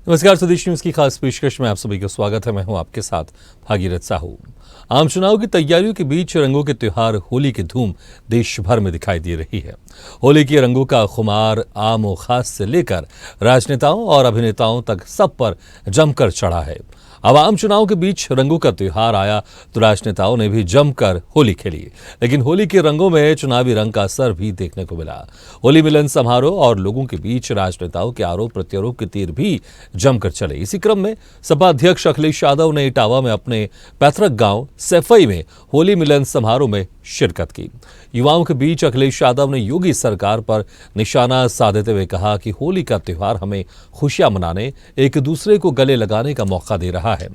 नमस्कार, स्वदेश न्यूज की खास पेशकश में आप सभी का स्वागत है। मैं हूं आपके साथ भागीरथ साहू। आम चुनाव की तैयारियों के बीच रंगों के त्योहार होली की धूम देश भर में दिखाई दे रही है। होली के रंगों का खुमार आम और खास से लेकर राजनेताओं और अभिनेताओं तक सब पर जमकर चढ़ा है। अब आम चुनाव के बीच रंगों का त्योहार आया तो राजनेताओं ने भी जमकर होली खेली, लेकिन होली के रंगों में चुनावी रंग का असर भी देखने को मिला। होली मिलन समारोह और लोगों के बीच राजनेताओं के आरोप प्रत्यारोप के तीर भी जमकर चले। इसी क्रम में सपा अध्यक्ष अखिलेश यादव ने इटावा में अपने पैतृक गांव सैफई में होली मिलन समारोह में शिरकत की। युवाओं के बीच अखिलेश यादव ने योगी सरकार पर निशाना साधते हुए कहा कि होली का त्योहार हमें खुशियां मनाने, एक दूसरे को गले लगाने का मौका दे रहा है।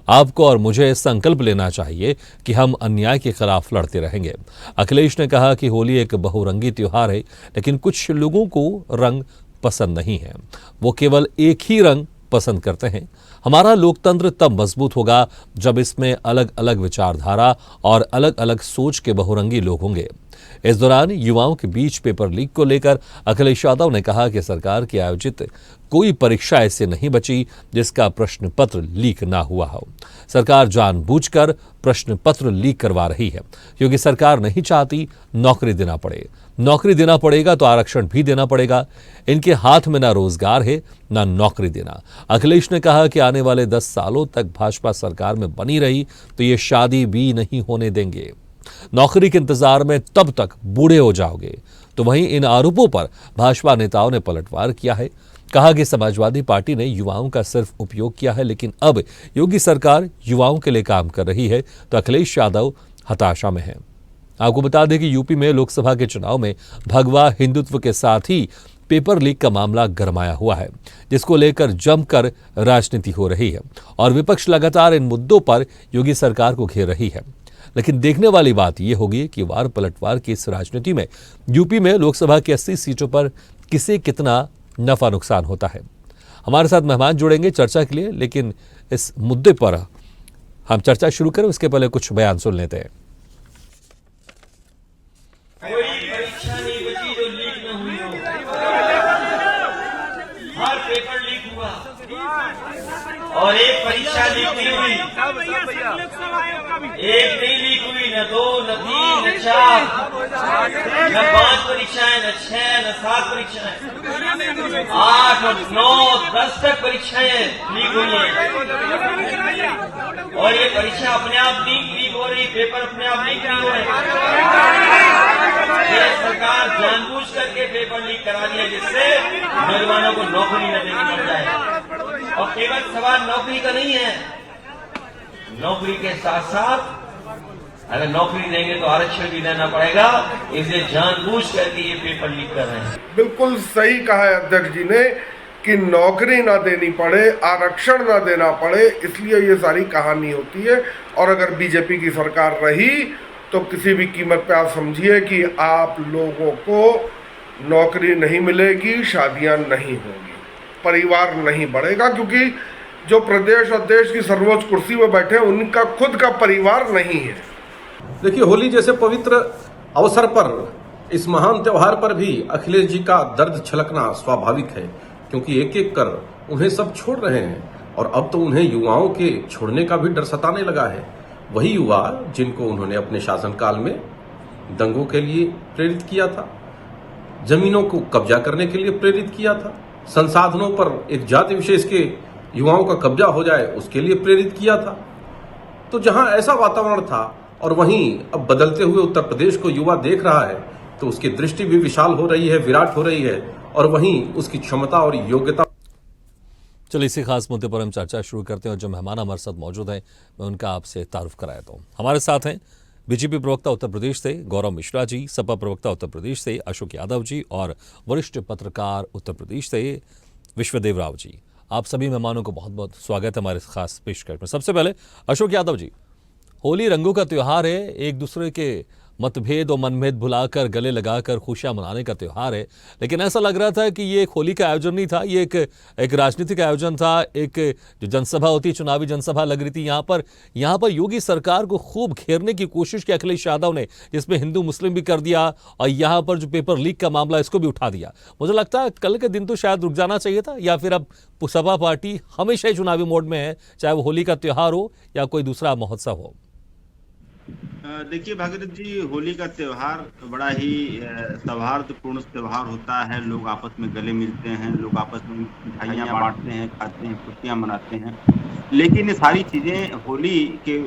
आपको और मुझे संकल्प लेना चाहिए कि हम अन्याय के खिलाफ लड़ते रहेंगे। अखिलेश ने कहा कि होली एक बहुरंगी त्योहार है, लेकिन कुछ लोगों को रंग पसंद नहीं है, वो केवल एक ही रंग पसंद करते हैं। हमारा लोकतंत्र तब मजबूत होगा जब इसमें अलग अलग विचारधारा और अलग अलग सोच के बहुरंगी लोग होंगे। इस दौरान युवाओं के बीच पेपर लीक को लेकर अखिलेश यादव ने कहा कि सरकार की आयोजित कोई परीक्षा ऐसे नहीं बची जिसका प्रश्न पत्र लीक ना हुआ हो। सरकार जानबूझकर प्रश्न पत्र लीक करवा रही है क्योंकि सरकार नहीं चाहती नौकरी देना पड़े। नौकरी देना पड़ेगा तो आरक्षण भी देना पड़ेगा। इनके हाथ में ना रोजगार है ना नौकरी देना। अखिलेश ने कहा कि आने वाले 10 सालों तक भाजपा सरकार में बनी रही तो ये शादी भी नहीं होने देंगे। नौकरी के इंतजार में तब तक बूढ़े हो जाओगे। तो वहीं इन आरोपों पर भाजपा नेताओं ने पलटवार किया है। कहा कि समाजवादी पार्टी ने युवाओं का सिर्फ उपयोग किया है, लेकिन अब योगी सरकार युवाओं के लिए काम कर रही है तो अखिलेश यादव हताशा में है। आपको बता दें कि यूपी में लोकसभा के चुनाव में भगवा हिंदुत्व के साथ ही पेपर लीक का मामला गरमाया हुआ है, जिसको लेकर जमकर राजनीति हो रही है और विपक्ष लगातार इन मुद्दों पर योगी सरकार को घेर रही है। लेकिन देखने वाली बात यह होगी कि वार पलटवार की इस राजनीति में यूपी में लोकसभा की 80 सीटों पर किसे कितना नफा नुकसान होता है। हमारे साथ मेहमान जुड़ेंगे चर्चा के लिए, लेकिन इस मुद्दे पर हम चर्चा शुरू करें उसके पहले कुछ बयान सुन लेते हैं। कोई परीक्षा नहीं बची जो लीक न हुई हो। हर पेपर लीक हुआ और एक परीक्षा लीक नहीं हुई। एक नहीं लीक हुई, न 2, न 3, न 4, न 5 परीक्षाएं, न 6, न 7 परीक्षाएं, 8 और 9, 10 तक परीक्षाएं लीक हुई हैं। और ये परीक्षा अपने आप लीक हो रही, पेपर अपने आप लीक नहीं हो रहे। ये सरकार जानबूझ करके पेपर लीक करा रही है जिससे नौजवानों को नौकरी न देनी पड़ जाए। और केवल सवाल नौकरी का नहीं है, नौकरी के साथ साथ अगर नौकरी देंगे तो आरक्षण भी देना पड़ेगा। इसलिए जानबूझ करके ये पेपर लीक कर रहे हैं। बिल्कुल सही कहा है अध्यक्ष जी ने कि नौकरी ना देनी पड़े, आरक्षण ना देना पड़े, इसलिए ये सारी कहानी होती है। और अगर बीजेपी की सरकार रही तो किसी भी कीमत पे आप समझिए कि आप लोगों को नौकरी नहीं मिलेगी, शादियां नहीं होंगी, परिवार नहीं बढ़ेगा, क्योंकि जो प्रदेश और देश की सर्वोच्च कुर्सी में बैठे उनका खुद का परिवार नहीं है। देखिए, होली जैसे पवित्र अवसर पर, इस महान त्योहार पर भी अखिलेश जी का दर्द छलकना स्वाभाविक है, क्योंकि एक एक कर उन्हें सब छोड़ रहे हैं और अब तो उन्हें युवाओं के छोड़ने का भी डर सताने लगा है। वही युवा जिनको उन्होंने अपने शासनकाल में दंगों के लिए प्रेरित किया था, जमीनों को कब्जा करने के लिए प्रेरित किया था, संसाधनों पर एक जाति विशेष के युवाओं का कब्जा हो जाए उसके लिए प्रेरित किया था। तो जहां ऐसा वातावरण था और वहीं अब बदलते हुए उत्तर प्रदेश को युवा देख रहा है तो उसकी दृष्टि भी विशाल हो रही है, विराट हो रही है, और वहीं उसकी क्षमता और योग्यता। चलिए, इसी खास मुद्दे पर हम चर्चा शुरू करते हैं और जो मेहमान हमारे साथ मौजूद हैं मैं उनका आपसे तारुफ कराता हूँ। हमारे साथ हैं बीजेपी प्रवक्ता उत्तर प्रदेश से गौरव मिश्रा जी, सपा प्रवक्ता उत्तर प्रदेश से अशोक यादव जी और वरिष्ठ पत्रकार उत्तर प्रदेश से विश्वदेव राव जी। आप सभी मेहमानों को बहुत बहुत स्वागत है हमारे खास पेशकश में। सबसे पहले अशोक यादव जी, होली रंगों का त्योहार है, एक दूसरे के मतभेद और मनभेद भुलाकर गले लगाकर खुशियां मनाने का त्यौहार है। लेकिन ऐसा लग रहा था कि ये एक होली का आयोजन नहीं था, ये एक राजनीतिक आयोजन था। एक जो जनसभा होती है, चुनावी जनसभा लग रही थी। यहाँ पर योगी सरकार को खूब घेरने की कोशिश की अखिलेश यादव ने, जिसमें हिंदू मुस्लिम भी कर दिया, और यहाँ पर जो पेपर लीक का मामला इसको भी उठा दिया। मुझे लगता है कल के दिन तो शायद रुक जाना चाहिए था, या फिर अब सपा पार्टी हमेशा ही चुनावी मोड में है, चाहे वो होली का त्यौहार हो या कोई दूसरा महोत्सव हो। देखिए भागीरथ जी, होली का त्योहार बड़ा ही सौहार्दपूर्ण त्योहार होता है। लोग आपस में गले मिलते हैं, लोग आपस में मिठाइयाँ बांटते हैं, खाते हैं, खुशियाँ मनाते हैं। लेकिन ये सारी चीजें होली के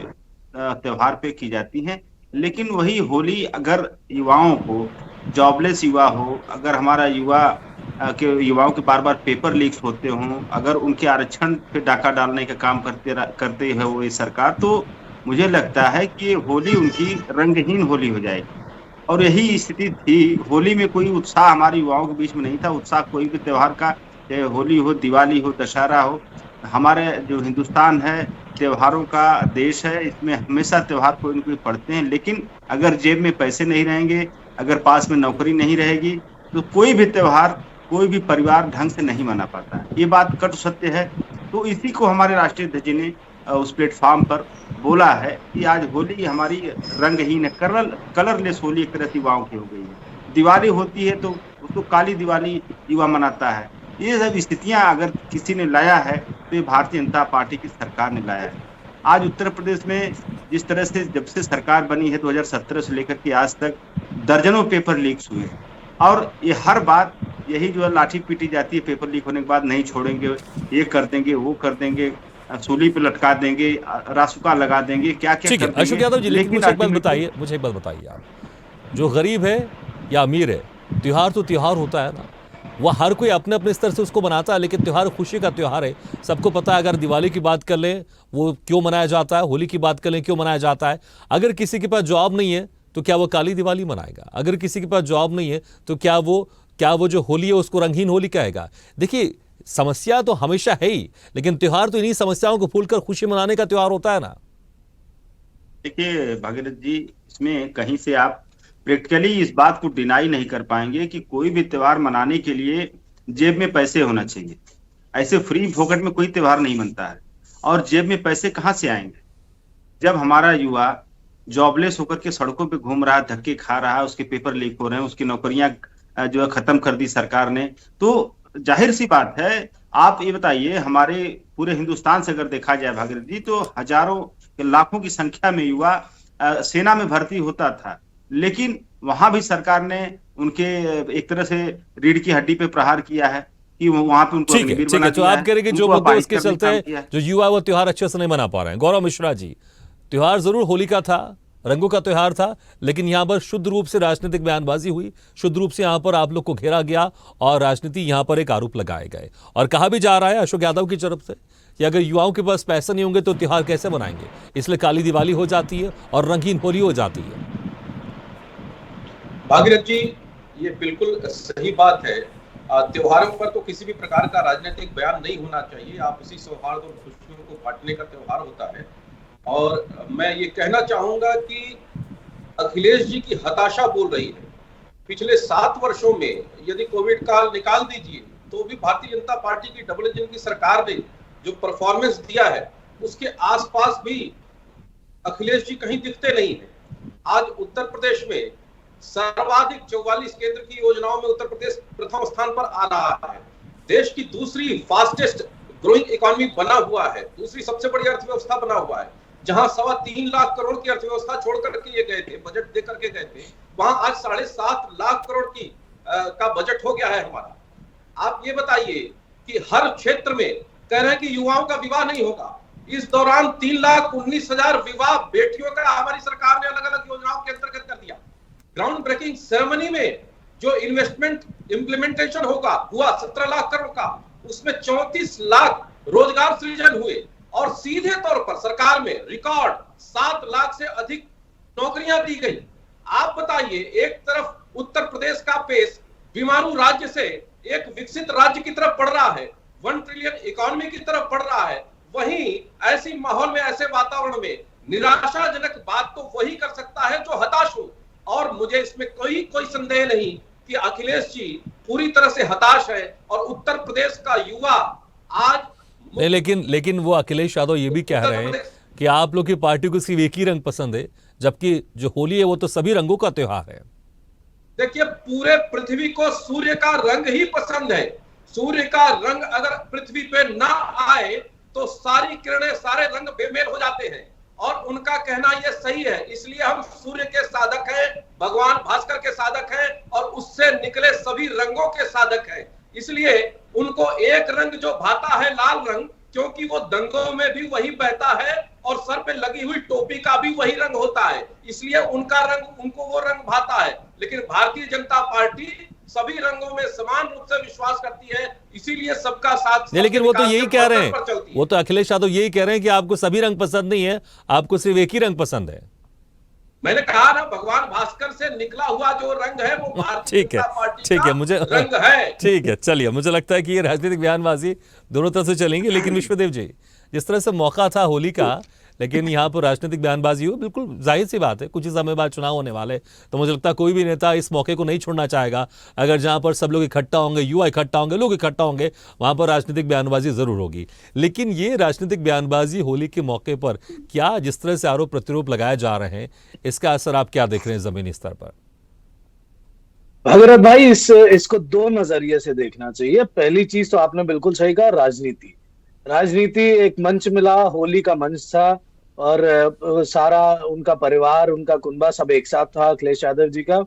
त्योहार पे की जाती हैं। लेकिन वही होली अगर युवाओं को, जॉबलेस युवा हो, अगर हमारा युवाओं के बार बार पेपर लीक्स होते हों, अगर उनके आरक्षण पे डाका डालने का काम करते है वो ये सरकार, तो मुझे लगता है कि होली उनकी रंगहीन होली हो जाएगी। और यही स्थिति थी। होली में कोई उत्साह हमारे युवाओं के बीच में नहीं था। उत्साह कोई भी त्योहार का, चाहे होली हो, दिवाली हो, दशहरा हो, हमारे जो हिंदुस्तान है त्योहारों का देश है, इसमें हमेशा त्योहार कोई न कोई पड़ते हैं। लेकिन अगर जेब में पैसे नहीं रहेंगे, अगर पास में नौकरी नहीं रहेगी, तो कोई भी त्योहार, कोई भी परिवार ढंग से नहीं मना पाता है। ये बात कटु सत्य है। तो इसी को हमारे राष्ट्रीय ध्वज ने उस प्लेटफॉर्म पर बोला है कि आज होली हमारी रंगहीन है, कलरलेस होली एक तरह से युवाओं की हो गई है। दिवाली होती है तो उसको काली दिवाली युवा मनाता है। ये सब स्थितियां अगर किसी ने लाया है तो ये भारतीय जनता पार्टी की सरकार ने लाया है। आज उत्तर प्रदेश में जिस तरह से जब से सरकार बनी है 2017 से लेकर के आज तक दर्जनों पेपर लीक्स हुए, और ये हर बात यही जो है लाठी पीटी जाती है पेपर लीक होने के बाद, नहीं छोड़ेंगे, ये कर देंगे, वो कर देंगे, सूली पे लटका देंगे, रासुका लगा देंगे, क्या क्या ठीक है अशोक यादव जी, लेकिन मुझे एक बात बताइए आप, जो गरीब है या अमीर है, त्योहार तो त्योहार होता है ना, वह हर कोई अपने अपने स्तर से उसको मनाता है। लेकिन त्योहार खुशी का त्योहार है, सबको पता है। अगर दिवाली की बात कर लें वो क्यों मनाया जाता है, होली की बात कर लें क्यों मनाया जाता है। अगर किसी के पास जॉब नहीं है तो क्या वो काली दिवाली मनाएगा? अगर किसी के पास जॉब नहीं है तो क्या वो जो होली है उसको रंगीन होली कहेगा? देखिए, समस्या तो हमेशा है ही, लेकिन त्योहार तो इन्हीं समस्याओं को भूलकर खुशी मनाने का त्योहार होता है ना। देखिए भागीरथ जी, इसमें कहीं से आप प्रैक्टिकली इस बात को डिनाई नहीं कर पाएंगे कि कोई भी त्योहार मनाने के लिए जेब में पैसे होना चाहिए। ऐसे फ्री फोकट में कोई त्योहार नहीं मनता है। और जेब में पैसे कहाँ से आएंगे जब हमारा युवा जॉबलेस होकर के सड़कों पे घूम रहा है, धक्के खा रहा है, उसके पेपर लीक हो रहे हैं, उसकी नौकरियां जो है खत्म कर दी सरकार ने। तो जाहिर सी बात है, आप ये बताइए, हमारे पूरे हिंदुस्तान से अगर देखा जाए भागीरथ जी, तो हजारों लाखों की संख्या में युवा सेना में भर्ती होता था। लेकिन वहां भी सरकार ने उनके एक तरह से रीढ़ की हड्डी पे प्रहार किया है कि वहां पे उनको ठीक है, तो आप कह रहे हैं कि जो मुद्दे उसके चलते जो युवा वो त्योहार अच्छे से नहीं मना पा रहे हैं। गौरव मिश्रा जी, त्योहार जरूर होली का था, रंगों का त्योहार था, लेकिन यहाँ पर शुद्ध रूप से राजनीतिक बयानबाजी हुई, शुद्ध रूप से यहाँ पर आप लोग को घेरा गया और राजनीति यहाँ पर एक आरोप लगाए गए। और कहा भी जा रहा है अशोक यादव की तरफ से कि अगर युवाओं के पास पैसे नहीं होंगे तो त्योहार कैसे मनाएंगे, इसलिए काली दिवाली हो जाती है और रंगीन होली हो जाती है। भागीरथ जी, ये बिल्कुल सही बात है। त्योहारों पर तो किसी भी प्रकार का राजनीतिक बयान नहीं होना चाहिए। आपसी सौहार्द और खुशियों को बांटने का त्योहार होता है। और मैं ये कहना चाहूंगा कि अखिलेश जी की हताशा बोल रही है। पिछले 7 वर्षों में यदि कोविड काल निकाल दीजिए तो भी भारतीय जनता पार्टी की डबल इंजन की सरकार ने जो परफॉर्मेंस दिया है उसके आसपास भी अखिलेश जी कहीं दिखते नहीं है। आज उत्तर प्रदेश में सर्वाधिक 44 केंद्र की योजनाओं में उत्तर प्रदेश प्रथम स्थान पर आ रहा है। देश की दूसरी फास्टेस्ट ग्रोइंग इकोनॉमी बना हुआ है, दूसरी सबसे बड़ी अर्थव्यवस्था बना हुआ है। जहां 3.25 लाख करोड़ की अर्थव्यवस्था छोड़ करके ये गए थे, बजट दे करके गए थे, वहां आज 7.5 लाख करोड़ की का बजट हो गया है हमारा। आप ये बताइए कि हर क्षेत्र में कह रहे हैं कि युवाओं का विवाह नहीं होगा। इस दौरान 3,19,000 विवाह बेटियों का हमारी सरकार ने अलग अलग योजनाओं के अंतर्गत कर दिया। ग्राउंड ब्रेकिंग सेरेमनी में जो इन्वेस्टमेंट इंप्लीमेंटेशन हुआ 17 लाख करोड़ का, उसमें 34 लाख रोजगार सृजन हुए और सीधे तौर पर सरकार में रिकॉर्ड 7 लाख से अधिक नौकरियां दी गई। आप बताइए, एक तरफ उत्तर प्रदेश का पेस विमारू राज्य से एक विकसित राज्य की तरफ बढ़ रहा है, 1 ट्रिलियन इकोनॉमी की तरफ बढ़ रहा है, वहीं ऐसी माहौल में, ऐसे वातावरण में निराशाजनक बात तो वही कर सकता है जो हताश हो। और मुझे इसमें कोई संदेह नहीं कि अखिलेश जी पूरी तरह से हताश है और उत्तर प्रदेश का युवा आज नहीं, लेकिन वो अखिलेश यादव ये भी कह रहे हैं कि आप लोग की पार्टी को सिर्फ एक ही रंग पसंद है, जबकि जो होली है वो तो सभी रंगों का त्योहार है। देखिए, पूरे पृथ्वी को सूर्य का रंग ही पसंद है। सूर्य का रंग अगर पृथ्वी पे ना आए तो सारी किरणें, सारे रंग बेमेल हो जाते हैं, और उनका कहना यह सही है। इसलिए हम सूर्य के साधक हैं, भगवान भास्कर के साधक हैं, और उससे निकले सभी रंगों के साधक हैं। इसलिए उनको एक रंग जो भाता है, लाल रंग, क्योंकि वो दंगों में भी वही बहता है और सर पे लगी हुई टोपी का भी वही रंग होता है, इसलिए उनका रंग, उनको वो रंग भाता है। लेकिन भारतीय जनता पार्टी सभी रंगों में समान रूप से विश्वास करती है, इसीलिए सबका साथ। नहीं, लेकिन वो तो यही कह रहे हैं, वो तो अखिलेश यादव यही कह रहे हैं कि आपको सभी रंग पसंद नहीं है, आपको सिर्फ एक ही रंग पसंद है। मैंने कहा ना, भगवान भास्कर से निकला हुआ जो रंग है वो भारतीय जनता पार्टी का मुझे रंग है। ठीक है, चलिए, मुझे लगता है कि ये राजनीतिक बयानबाजी दोनों तरफ से चलेंगी। लेकिन विश्वदेव जी, जिस तरह से मौका था होली का, लेकिन यहाँ पर राजनीतिक बयानबाजी हो, बिल्कुल जाहिर सी बात है, कुछ ही समय बाद चुनाव होने वाले, तो मुझे लगता है कोई भी नेता इस मौके को नहीं छोड़ना चाहेगा। अगर जहाँ पर सब लोग इकट्ठा होंगे, युवा इकट्ठा होंगे, लोग इकट्ठा होंगे, वहाँ पर राजनीतिक बयानबाजी जरूर होगी। लेकिन ये राजनीतिक बयानबाजी होली के मौके पर क्या, जिस तरह से आरोप प्रत्यारोप लगाए जा रहे हैं, इसका असर आप क्या देख रहे हैं जमीनी स्तर पर? भगीरथ भाई, इसको दो नजरिए से देखना चाहिए। पहली चीज तो आपने बिल्कुल सही कहा, राजनीति एक मंच मिला, होली का मंच था, और सारा उनका परिवार, उनका कुनबा सब एक साथ था। अखिलेश यादव जी का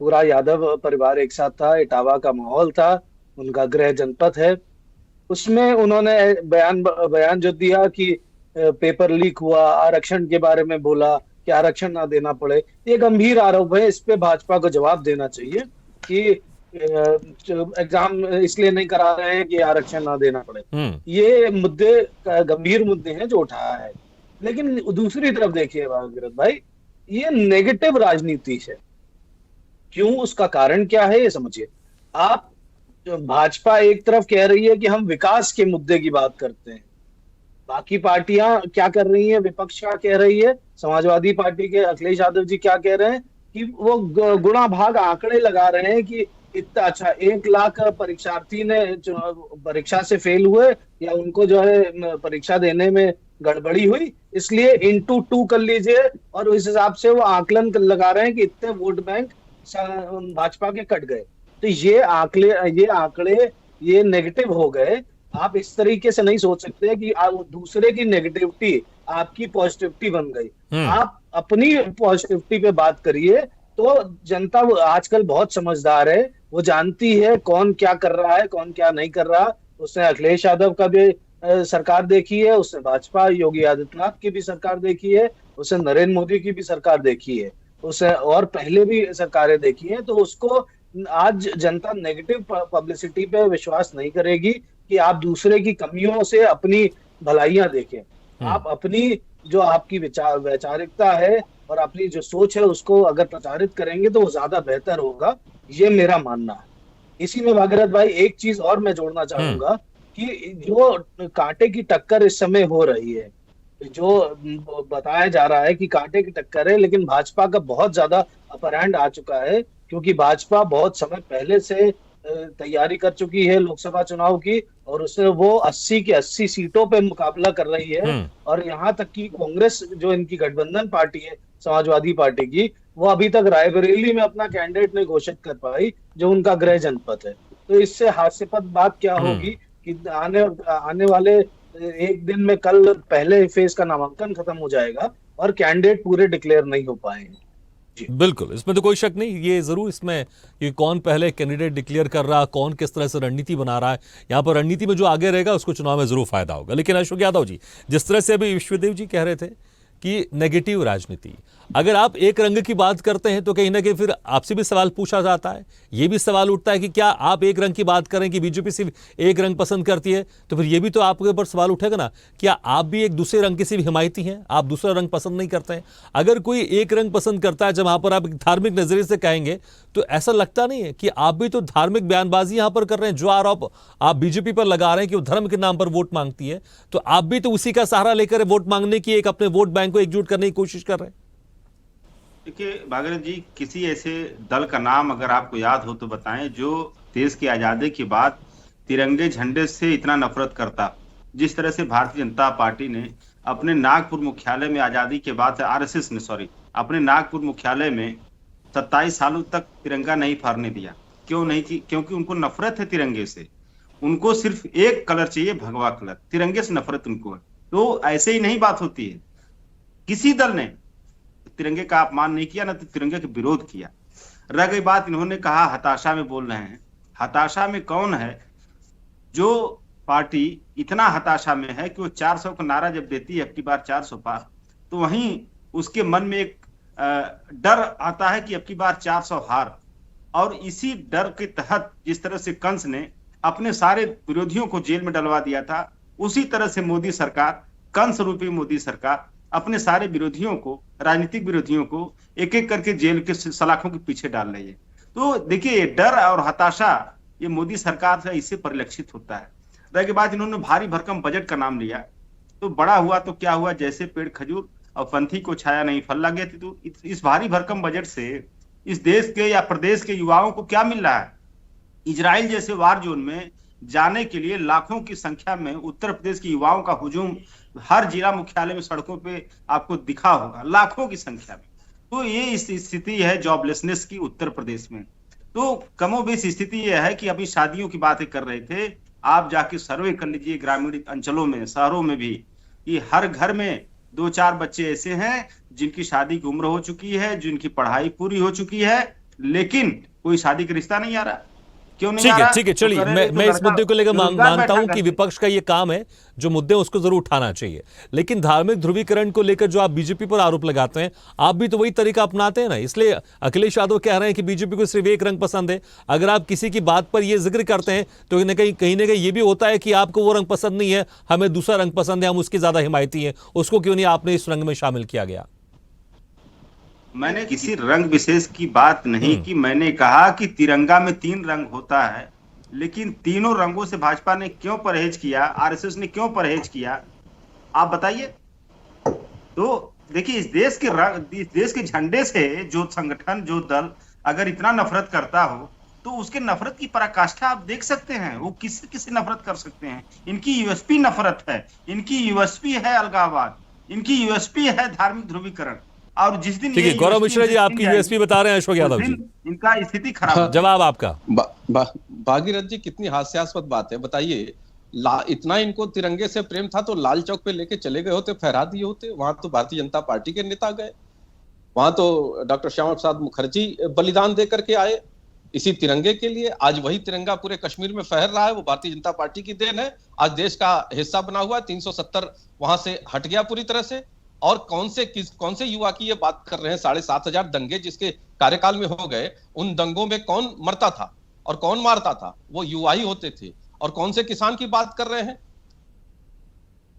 पूरा यादव परिवार एक साथ था, इटावा का माहौल था, उनका गृह जनपद है। उसमें उन्होंने बयान जो दिया कि पेपर लीक हुआ, आरक्षण के बारे में बोला कि आरक्षण ना देना पड़े, ये गंभीर आरोप है। इस पे भाजपा को जवाब देना चाहिए कि एग्जाम इसलिए नहीं करा रहे हैं कि आरक्षण ना देना पड़े। ये मुद्दे, गंभीर मुद्दे हैं जो उठाया है। लेकिन दूसरी तरफ देखिए भागीरथ भाई, ये नेगेटिव राजनीति है। क्यों, उसका कारण क्या है ये समझिए आप। भाजपा एक तरफ कह रही है कि हम विकास के मुद्दे की बात करते हैं, बाकी पार्टियां क्या कर रही हैं, विपक्ष क्या कह रही है, समाजवादी पार्टी के अखिलेश यादव जी क्या कह रहे हैं कि वो गुणा भाग आंकड़े लगा रहे हैं कि इतना अच्छा 1 लाख परीक्षार्थी ने परीक्षा से फेल हुए, या उनको जो है परीक्षा देने में गड़बड़ी हुई, इसलिए इंटू 2 कर लीजिए, और उस हिसाब से वो आकलन लगा रहे हैं कि इतने वोट बैंक भाजपा के कट गए। तो ये आंकड़े ये नेगेटिव हो गए। आप इस तरीके से नहीं सोच सकते कि दूसरे की नेगेटिविटी आपकी पॉजिटिविटी बन गई। आप अपनी पॉजिटिविटी पे बात करिए। तो जनता आजकल बहुत समझदार है, वो जानती है कौन क्या कर रहा है, कौन क्या नहीं कर रहा। उसने अखिलेश यादव का भी सरकार देखी है, उसने भाजपा योगी आदित्यनाथ की भी सरकार देखी है, उसने नरेंद्र मोदी की भी सरकार देखी है, उसने और पहले भी सरकारें देखी है। तो उसको आज जनता नेगेटिव पब्लिसिटी पे विश्वास नहीं करेगी कि आप दूसरे की कमियों से अपनी भलाइयां देखें। आप अपनी जो आपकी वैचारिकता है और अपनी जो सोच है उसको अगर प्रचारित करेंगे तो वो ज्यादा बेहतर होगा, ये मेरा मानना है। इसी में भागीरथ भाई एक चीज और मैं जोड़ना चाहूंगा कि जो कांटे की टक्कर इस समय हो रही है, जो बताया जा रहा है कि कांटे की टक्कर है, लेकिन भाजपा का बहुत ज्यादा अपर हैंड आ चुका है, क्योंकि भाजपा बहुत समय पहले से तैयारी कर चुकी है लोकसभा चुनाव की, और उससे वो 80 की 80 सीटों पे मुकाबला कर रही है। और यहाँ तक कि कांग्रेस जो इनकी गठबंधन पार्टी है समाजवादी पार्टी की, वो अभी तक रायबरेली में अपना कैंडिडेट नहीं घोषित कर पाई, जो उनका गृह जनपद है। तो इससे हास्यास्पद बात क्या होगी कि आने वाले एक दिन में, कल पहले फेज का नामांकन खत्म हो जाएगा और कैंडिडेट पूरे डिक्लेयर नहीं हो पाएंगे। बिल्कुल, इसमें तो कोई शक नहीं। ये जरूर इसमें कि कौन पहले कैंडिडेट डिक्लेयर कर रहा, कौन किस तरह से रणनीति बना रहा है, यहाँ पर रणनीति में जो आगे रहेगा उसको चुनाव में जरूर फायदा होगा। लेकिन अशोक यादव जी, जिस तरह से अभी विश्वदेव जी कह रहे थे कि नेगेटिव राजनीति, अगर आप एक रंग की बात करते हैं तो कहीं ना कहीं फिर आपसे भी सवाल पूछा जाता है, ये भी सवाल उठता है कि क्या आप एक रंग की बात करें कि बीजेपी सिर्फ एक रंग पसंद करती है, तो फिर ये भी तो आपके ऊपर सवाल उठेगा ना, क्या आप भी एक दूसरे रंग के सिर्फ हिमायती हैं, आप दूसरा रंग पसंद नहीं करते हैं? अगर कोई एक रंग पसंद करता है, जब वहां पर आप धार्मिक नजरिए से कहेंगे, तो ऐसा लगता नहीं है कि आप भी तो धार्मिक बयानबाजी यहां पर कर रहे हैं? जो आरोप आप बीजेपी पर लगा रहे हैं कि वो धर्म के नाम पर वोट मांगती है, तो आप भी तो उसी का सहारा लेकर वोट मांगने की, एक अपने वोट बैंक को एकजुट करने की कोशिश कर रहे हैं। देखिए भागीरथ जी, किसी ऐसे दल का नाम अगर आपको याद हो तो बताएं जो देश की आजादी के बाद तिरंगे झंडे से इतना नफरत करता। जिस तरह से भारतीय जनता पार्टी ने अपने नागपुर मुख्यालय में आजादी के बाद आरएसएस ने अपने नागपुर मुख्यालय में 27 सालों तक तिरंगा नहीं फहरने दिया। क्यों नहीं की? क्योंकि उनको नफरत है तिरंगे से। उनको सिर्फ एक कलर चाहिए, भगवा कलर। तिरंगे से नफरत उनको है। तो ऐसे ही नहीं बात होती है। किसी दल ने तिरंगे का अपमान नहीं किया, ना तो तिरंगे का विरोध किया। रह गई बात, इन्होंने कहा हताशा में बोल रहे हैं। हताशा में कौन है? जो पार्टी इतना हताशा में है कि वो 400 का नारा जब देती है, अब की बार 400 पार, तो वहीं उसके मन में एक डर आता है कि अब की बार 400 हार। और इसी डर के तहत जिस तरह से कंस ने अपने सारे विरोधियों को जेल में डलवा दिया था, उसी तरह से मोदी सरकार, कंस रूपी मोदी सरकार, अपने सारे विरोधियों को, राजनीतिक विरोधियों को एक एक करके जेल के सलाखों के पीछे डाल रही है। तो देखिए, ये डर और हताशा ये मोदी सरकार से इससे परिलक्षित होता है। रह के बाद इन्होंने भारी भरकम बजट का नाम लिया, तो बड़ा हुआ तो क्या हुआ, जैसे पेड़ खजूर और पंथी को छाया नहीं फल लगे थे। तो इस भारी भरकम बजट से इस देश के या प्रदेश के युवाओं को क्या मिल रहा है? इजराइल जैसे वार जोन में जाने के लिए लाखों की संख्या में उत्तर प्रदेश के युवाओं का हुजूम हर जिला मुख्यालय में सड़कों पे आपको दिखा होगा, लाखों की संख्या में। तो ये स्थिति है जॉबलेसनेस की उत्तर प्रदेश में। तो कमोबेश स्थिति यह है कि अभी शादियों की बातें कर रहे थे, आप जाके सर्वे कर लीजिए ग्रामीण अंचलों में, शहरों में भी, कि हर घर में 2-4 बच्चे ऐसे हैं जिनकी शादी की उम्र हो चुकी है, जिनकी पढ़ाई पूरी हो चुकी है, लेकिन कोई शादी का रिश्ता नहीं आ रहा। क्यों नहीं आ रहा? ठीक है, चलिए, मैं इस मुद्दे को लेकर मानता हूं कि विपक्ष का ये काम है, जो मुद्दे उसको जरूर उठाना चाहिए। लेकिन धार्मिक ध्रुवीकरण को लेकर जो आप बीजेपी पर आरोप लगाते हैं, आप भी तो वही तरीका अपनाते हैं ना। इसलिए अखिलेश यादव कह रहे हैं कि बीजेपी को सिर्फ एक रंग पसंद है। अगर आप किसी की बात पर यह जिक्र करते हैं तो कहीं ना कहीं ये भी होता है कि आपको वो रंग पसंद नहीं है, हमें दूसरा रंग पसंद है, हम उसकी ज्यादा हिमायती हैं, उसको क्यों नहीं आपने इस रंग में शामिल किया गया? मैंने किसी रंग विशेष की बात नहीं की। मैंने कहा कि तिरंगा में 3 रंग होता है, लेकिन तीनों रंगों से भाजपा ने क्यों परहेज किया, आरएसएस ने क्यों परहेज किया, आप बताइए। तो देखिए, इस देश के झंडे से जो संगठन, जो दल अगर इतना नफरत करता हो, तो उसके नफरत की पराकाष्ठा आप देख सकते हैं। वो किससे नफरत कर सकते हैं? इनकी यूएसपी नफरत है, इनकी यूएसपी है अलगाववाद, इनकी यूएसपी है धार्मिक ध्रुवीकरण। और जिस दिन ठीक है, गौरव मिश्रा जी आपकी यूएसपी बता रहे हैं अशोक यादव जी, इनका स्थिति खराब। जवाब आपका। भागीरथ जी, कितनी हास्यास्पद बात है, बताइए। इतना इनको तिरंगे से प्रेम था तो लाल चौक पे लेके चले गए होते, फहरा दिए होते। वहां तो भारतीय जनता पार्टी के नेता गए, वहां तो डॉक्टर श्यामा प्रसाद मुखर्जी बलिदान दे करके आए इसी तिरंगे के लिए। आज वही तिरंगा पूरे कश्मीर में फहर रहा है, वो भारतीय जनता पार्टी की देन है। आज देश का हिस्सा बना हुआ है, 370 वहां से हट गया पूरी तरह से। और कौन से युवा की ये बात कर रहे हैं? 7,500 दंगे जिसके कार्यकाल में हो गए, उन दंगों में कौन मरता था और कौन मारता था? वो युवा ही होते थे। और कौन से किसान की बात कर रहे हैं?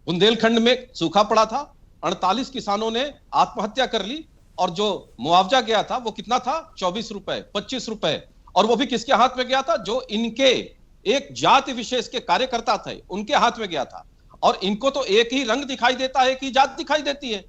बुंदेलखंड में सूखा पड़ा था, 48 किसानों ने आत्महत्या कर ली, और जो मुआवजा गया था वो कितना था? 24 रुपए, 25 रुपए। और वो भी किसके हाथ में गया था? जो इनके एक जाति विशेष के कार्यकर्ता थे, उनके हाथ में गया था। और इनको तो एक ही रंग दिखाई देता है कि जात दिखाई देती है,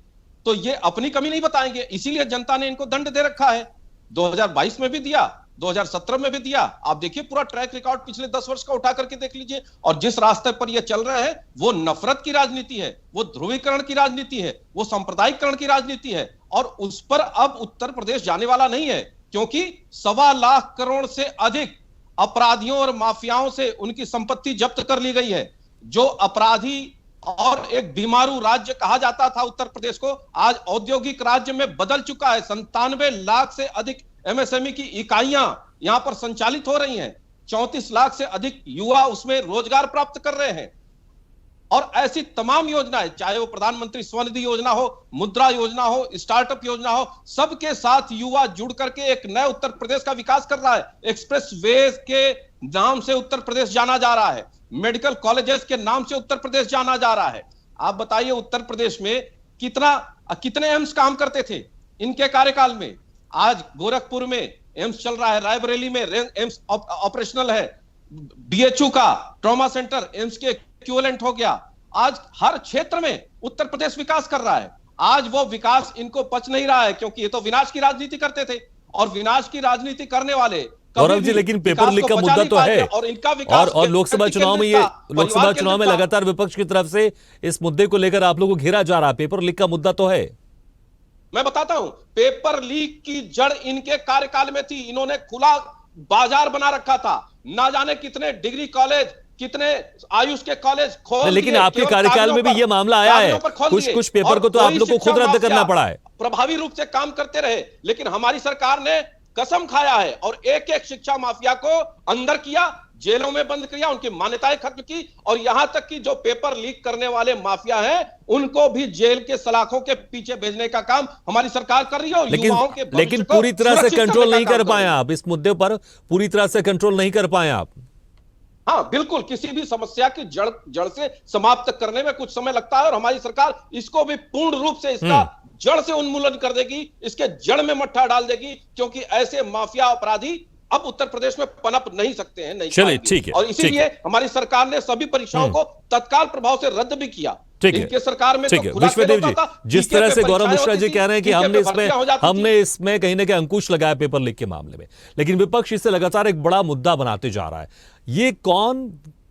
तो ये अपनी कमी नहीं बताएंगे। इसीलिए जनता ने इनको दंड दे रखा है। 2022 में भी दिया, 2017 में भी दिया। आप देखिए पूरा ट्रैक रिकॉर्ड पिछले 10 वर्ष का उठा करके देख लीजिए। और जिस रास्ते पर ये चल रहे हैं वो नफरत की राजनीति है, वो ध्रुवीकरण की राजनीति है, वो सांप्रदायिकरण की राजनीति है। और उस पर अब उत्तर प्रदेश जाने वाला नहीं है, क्योंकि 1.25 लाख करोड़ से अधिक अपराधियों और माफियाओं से उनकी संपत्ति जब्त कर ली गई है। जो अपराधी और एक बीमारू राज्य कहा जाता था उत्तर प्रदेश को, आज औद्योगिक राज्य में बदल चुका है। 97 लाख से अधिक एमएसएमई की इकाइयां यहां पर संचालित हो रही हैं। 34 लाख से अधिक युवा उसमें रोजगार प्राप्त कर रहे हैं। और ऐसी तमाम योजनाएं, चाहे वो प्रधानमंत्री स्वनिधि योजना हो, मुद्रा योजना हो, स्टार्टअप योजना हो, सबके साथ युवा जुड़ करके एक नए उत्तर प्रदेश का विकास कर रहा है। एक्सप्रेस वेज के नाम से उत्तर प्रदेश जाना जा रहा है, मेडिकल कॉलेजेस के नाम से उत्तर प्रदेश जाना जा रहा है। आप बताइए उत्तर प्रदेश में कितने एम्स काम करते थे इनके कार्यकाल में? आज गोरखपुर में एम्स चल रहा है, रायबरेली में एम्स ऑपरेशनल है, बीएचयू का ट्रॉमा सेंटर एम्स के इक्विवेलेंट हो गया। आज हर क्षेत्र में उत्तर प्रदेश विकास कर रहा है। आज वो विकास इनको पच नहीं रहा है, क्योंकि ये तो विनाश की राजनीति करते थे, और विनाश की राजनीति करने वाले गौरव जी, लेकिन पेपर लीक का मुद्दा तो है, और इनका विकास और लोकसभा चुनाव में लोकसभा चुनाव में लगातार विपक्ष की तरफ से इस मुद्दे को लेकर आप लोगों को घेरा जा रहा है। पेपर लीक का मुद्दा तो है। मैं बताता हूं, पेपर लीक की जड़ इनके कार्यकाल में थी। इन्होंने खुला बाजार बना रखा था, ना जाने कितने डिग्री कॉलेज, कितने आयुष के कॉलेज खोल, लेकिन आपके कार्यकाल में भी ये मामला आया है, कुछ पेपर को तो आप लोग को खुद रद्द करना पड़ा है। प्रभावी रूप से काम करते रहे, लेकिन हमारी सरकार ने कसम खाया है और एक एक शिक्षा माफिया को अंदर किया, जेलों में बंद किया, उनकी मान्यताएं खत्म की, और यहां तक कि जो पेपर लीक करने वाले माफिया हैं उनको भी जेल के सलाखों के पीछे भेजने का काम हमारी सरकार कर रही है। और युवाओं के लेकिन पूरी तरह से कंट्रोल नहीं कर पाए आप इस मुद्दे पर, पूरी तरह से कंट्रोल नहीं कर पाए आप। हाँ बिल्कुल, किसी भी समस्या की जड़ से समाप्त करने में कुछ समय लगता है, और हमारी सरकार इसको भी पूर्ण रूप से इसका जड़ से उन्मूलन कर देगी, इसके जड़ में मट्ठा डाल देगी, क्योंकि ऐसे माफिया अपराधी अब उत्तर प्रदेश में पनप नहीं सकते हैं। नहीं, चलिए ठीक है, और इसीलिए हमारी सरकार ने सभी परीक्षाओं को तत्काल प्रभाव से रद्द भी किया। ठीक है, इनके सरकार में ठीक है। विश्वदेव जी, जिस तरह से गौरव मिश्रा जी कह रहे हैं कि हमने इसमें कहीं ना कहीं अंकुश लगाया पेपर लीक के मामले में, लेकिन विपक्ष इससे लगातार एक बड़ा मुद्दा बनाते जा रहा है। ये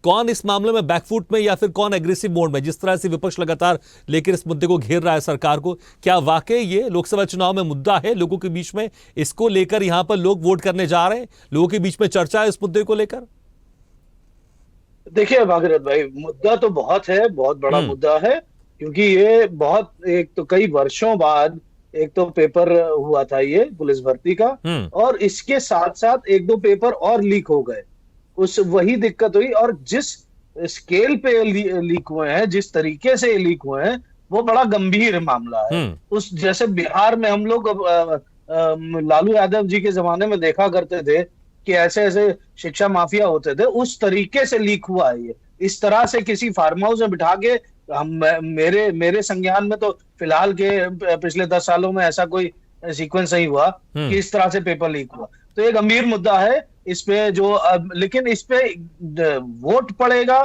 कौन इस मामले में बैकफुट में, या फिर कौन एग्रेसिव मोड में, जिस तरह से विपक्ष लगातार लेकर इस मुद्दे को घेर रहा है सरकार को? क्या वाकई ये लोकसभा चुनाव में मुद्दा है लोगों के बीच में? इसको लेकर यहां पर लोग वोट करने जा रहे हैं, लोगों के बीच में चर्चा है इस मुद्दे को लेकर? देखिए भागीरथ भाई, मुद्दा तो बहुत है, बहुत बड़ा मुद्दा है, क्योंकि ये बहुत, एक तो कई वर्षों बाद एक तो पेपर हुआ था ये पुलिस भर्ती का, और इसके साथ साथ एक दो पेपर और लीक हो गए। वही दिक्कत हुई, और जिस स्केल पे लीक हुए हैं, जिस तरीके से लीक हुए हैं, वो बड़ा गंभीर मामला है। जैसे बिहार में हम लोग लालू यादव जी के जमाने में देखा करते थे कि ऐसे ऐसे शिक्षा माफिया होते थे, उस तरीके से लीक हुआ है ये। इस तरह से किसी फार्म हाउस में बिठा के मेरे संज्ञान में तो फिलहाल के पिछले 10 सालों में ऐसा कोई सीक्वेंस नहीं हुआ कि इस तरह से पेपर लीक हुआ। तो ये गंभीर मुद्दा है इस पे, लेकिन इस पे वोट पड़ेगा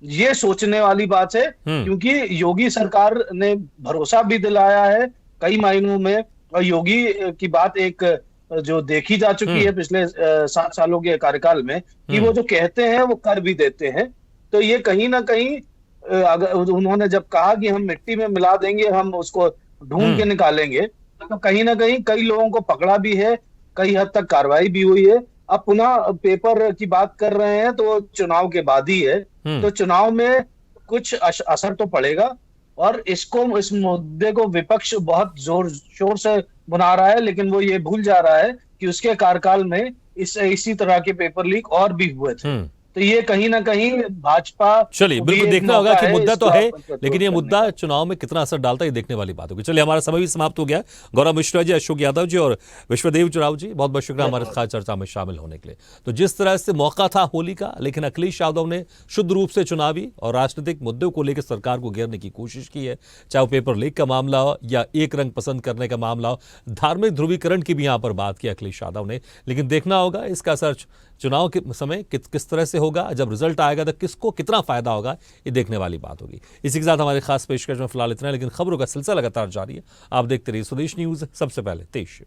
ये सोचने वाली बात है, क्योंकि योगी सरकार ने भरोसा भी दिलाया है कई मायनों में, और योगी की बात एक जो देखी जा चुकी है पिछले 7 सालों के कार्यकाल में, कि वो जो कहते हैं वो कर भी देते हैं। तो ये कहीं ना कहीं, अगर उन्होंने जब कहा कि हम मिट्टी में मिला देंगे, हम उसको ढूंढ के निकालेंगे, तो कहीं ना कहीं कई लोगों को पकड़ा भी है, कई हद तक कार्रवाई भी हुई है। अब पुनः पेपर की बात कर रहे हैं तो चुनाव के बाद ही है, तो चुनाव में कुछ असर तो पड़ेगा, और इस मुद्दे को विपक्ष बहुत जोर शोर से बना रहा है, लेकिन वो ये भूल जा रहा है कि उसके कार्यकाल में इसी तरह के पेपर लीक और भी हुए थे। तो ये कहीं ना कहीं भाजपा, चलिए बिल्कुल देखना होगा कि मुद्दा तो है, लेकिन ये मुद्दा चुनाव में कितना असर डालता है ये देखने वाली बात होगी। चलिए, हमारा समय भी समाप्त हो गया। गौरव मिश्रा जी, अशोक यादव जी और विश्वदेव चुराव जी, बहुत बहुत शुक्रिया हमारे खास चर्चा में शामिल होने के लिए। तो जिस तरह से मौका था होली का, लेकिन अखिलेश यादव ने शुद्ध रूप से चुनावी और राजनीतिक मुद्दों को लेकर सरकार को घेरने की कोशिश की है, चाहे वो पेपर लीक का मामला हो या एक रंग पसंद करने का मामला हो। धार्मिक ध्रुवीकरण की भी यहाँ पर बात की अखिलेश यादव ने, लेकिन देखना होगा इसका असर चुनाव के समय किस तरह से होगा। जब रिजल्ट आएगा तो किसको कितना फायदा होगा, ये देखने वाली बात होगी। इसी के साथ हमारे खास पेशकश में फिलहाल इतना है, लेकिन खबरों का सिलसिला लगातार जारी है। आप देखते रहिए स्वदेश न्यूज, सबसे पहले देश।